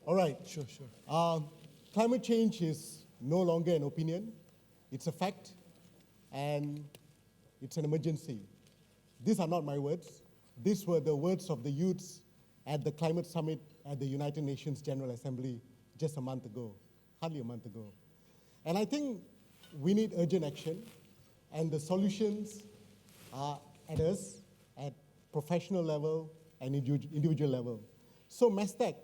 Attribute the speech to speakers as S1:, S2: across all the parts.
S1: All right, sure. Climate change is no longer an opinion. It's a fact, and it's an emergency. These are not my words. These were the words of the youths at the climate summit at the United Nations General Assembly just a month ago, hardly a month ago. And I think we need urgent action, and the solutions are at us, at professional level and individual level. So Mastec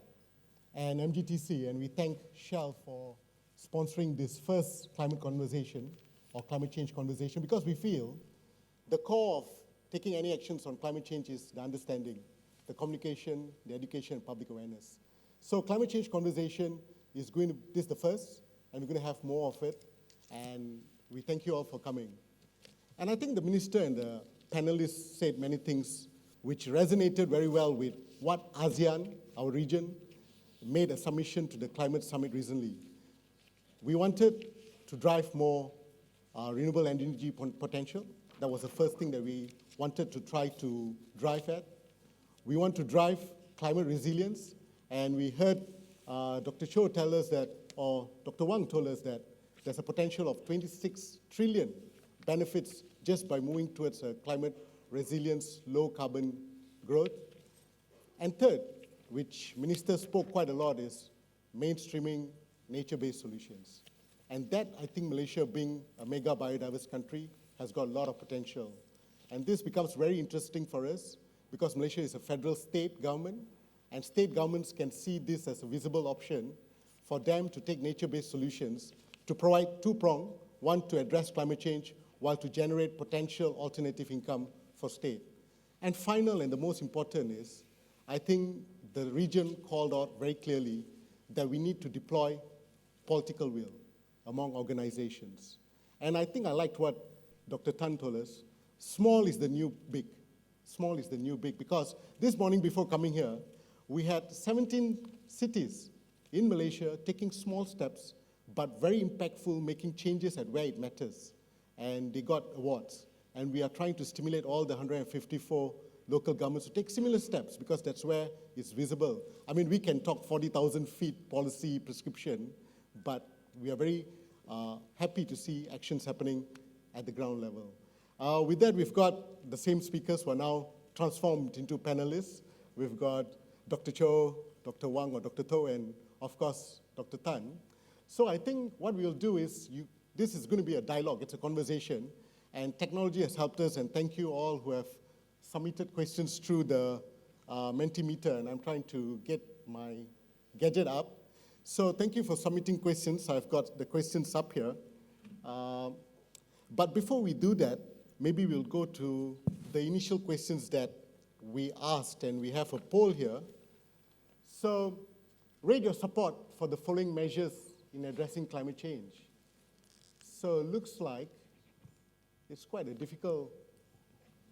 S1: and MGTC, and we thank Shell for sponsoring this first climate conversation or climate change conversation, because we feel the core of taking any actions on climate change is the understanding, the communication, the education, and public awareness. So climate change conversation is this is the first, and we're going to have more of it, and we thank you all for coming. And I think the minister and the panelists said many things which resonated very well with what ASEAN, our region, made a submission to the climate summit recently. We wanted to drive more renewable energy potential. That was the first thing that we wanted to try to drive at. We want to drive climate resilience, and we heard Dr. Cho tell us that, or Dr. Wang told us that there's a potential of 26 trillion benefits just by moving towards a climate resilience, low carbon growth. And third, which Minister spoke quite a lot, is mainstreaming nature-based solutions. And that, I think Malaysia, being a mega biodiverse country, has got a lot of potential. And this becomes very interesting for us because Malaysia is a federal state government, and state governments can see this as a visible option for them to take nature-based solutions to provide two-pronged, one to address climate change, while to generate potential alternative income for state. And final, and the most important is, I think the region called out very clearly that we need to deploy political will among organizations. And I think I liked what Dr. Tan told us. Small is the new big. Small is the new big, because this morning before coming here, we had 17 cities in Malaysia taking small steps, but very impactful, making changes at where it matters. And they got awards. And we are trying to stimulate all the 154 local governments to take similar steps, because that's where it's visible. I mean, we can talk 40,000 feet policy prescription, but we are very happy to see actions happening at the ground level. With that, we've got the same speakers who are now transformed into panelists. We've got Dr. Cho, Dr. Wang, or Dr. To, and of course, Dr. Tan. So I think what we'll do is, this is going to be a dialogue, it's a conversation, and technology has helped us, and thank you all who have submitted questions through the Mentimeter, and I'm trying to get my gadget up. So thank you for submitting questions. I've got the questions up here. But before we do that, maybe we'll go to the initial questions that we asked, and we have a poll here. So rate your support for the following measures in addressing climate change. So it looks like it's quite a difficult,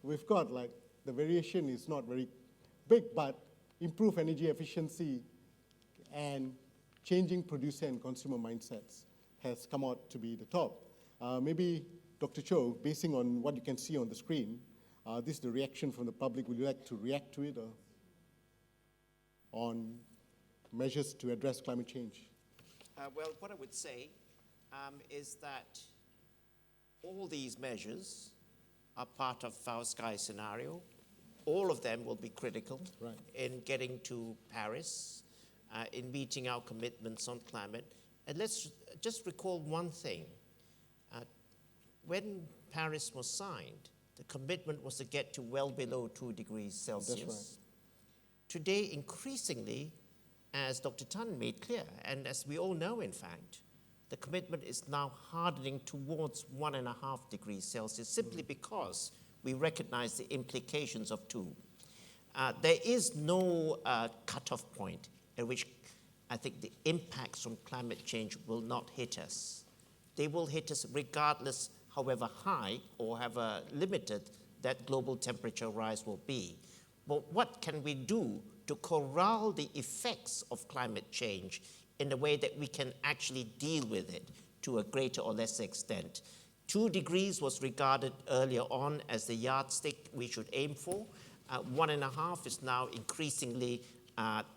S1: we've got like, the variation is not very big, but improve energy efficiency and changing producer and consumer mindsets has come out to be the top. Maybe Dr. Cho, basing on what you can see on the screen, this is the reaction from the public. Would you like to react to it or on measures to address climate change?
S2: Well, what I would say is that all these measures are part of our sky scenario. All of them will be critical in getting to Paris, in meeting our commitments on climate. And let's just recall one thing. When Paris was signed, the commitment was to get to well below 2 degrees Celsius.
S1: That's right.
S2: Today, increasingly, as Dr. Tan made clear, and as we all know, in fact, the commitment is now hardening towards 1.5 degrees Celsius, simply because we recognize the implications of 2. There is no cutoff point at which I think the impacts from climate change will not hit us. They will hit us regardless, however high or however limited that global temperature rise will be. But what can we do to corral the effects of climate change in a way that we can actually deal with it to a greater or lesser extent? 2 degrees was regarded earlier on as the yardstick we should aim for. 1.5 is now increasingly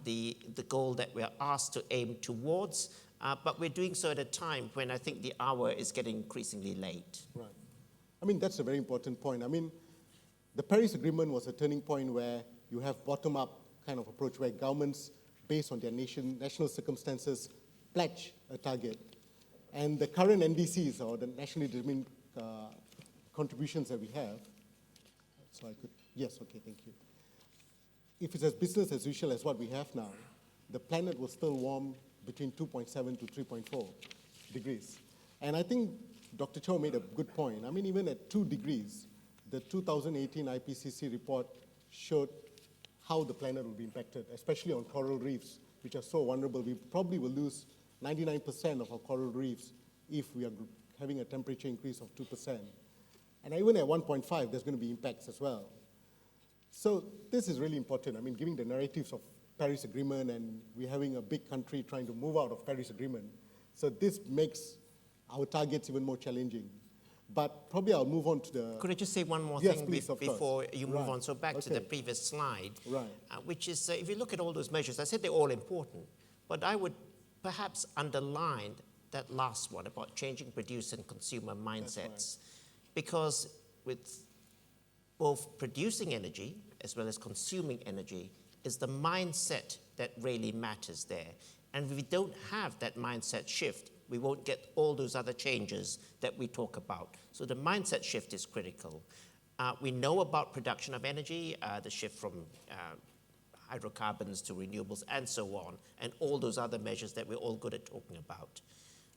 S2: the goal that we're asked to aim towards, but we're doing so at a time when I think the hour is getting increasingly late.
S1: Right. I mean, that's a very important point. I mean, the Paris Agreement was a turning point where you have bottom-up kind of approach where governments, based on their national circumstances, pledge a target. And the current NDCs, or the nationally determined contributions that we have, so I could, yes, okay, thank you. If it's as business as usual as what we have now, the planet will still warm between 2.7 to 3.4 degrees. And I think Dr. Chow made a good point. I mean, even at 2 degrees, the 2018 IPCC report showed how the planet will be impacted, especially on coral reefs, which are so vulnerable. We probably will lose 99% of our coral reefs if we are having a temperature increase of 2%. And even at 1.5, there's going to be impacts as well. So this is really important. I mean, giving the narratives of Paris Agreement, and we're having a big country trying to move out of Paris Agreement. So this makes our targets even more challenging. But probably I'll move on to the...
S2: Could I just say one more
S1: Yes,
S2: thing
S1: please,
S2: before you move
S1: Right.
S2: on? So back to
S1: Okay.
S2: the previous slide,
S1: Right.
S2: Which is, if you look at all those measures, I said they're all important, but I would perhaps underline that last one about changing producer and consumer mindsets. Because with both producing energy as well as consuming energy is the mindset that really matters there. And if we don't have that mindset shift, we won't get all those other changes that we talk about. So the mindset shift is critical. We know about production of energy, the shift from hydrocarbons to renewables and so on, and all those other measures that we're all good at talking about.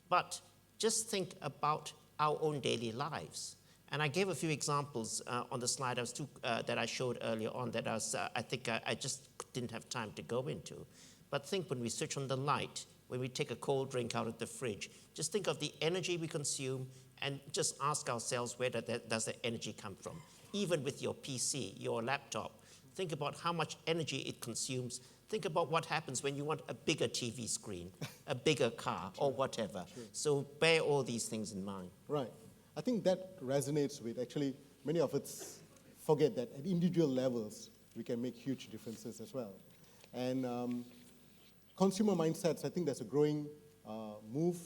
S2: But just think about our own daily lives. And I gave a few examples on the slide that I showed earlier on that I think I just didn't have time to go into. But think when we switch on the light, when we take a cold drink out of the fridge, just think of the energy we consume and just ask ourselves where does the energy come from. Even with your PC, your laptop, think about how much energy it consumes. Think about what happens when you want a bigger TV screen, a bigger car, or whatever. So bear all these things in mind.
S1: Right. I think that resonates with, actually, many of us forget that at individual levels, we can make huge differences as well. And consumer mindsets, I think there's a growing move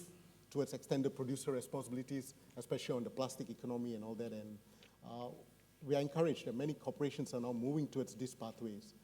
S1: towards extended producer responsibilities, especially on the plastic economy and all that. And we are encouraged that many corporations are now moving towards these pathways.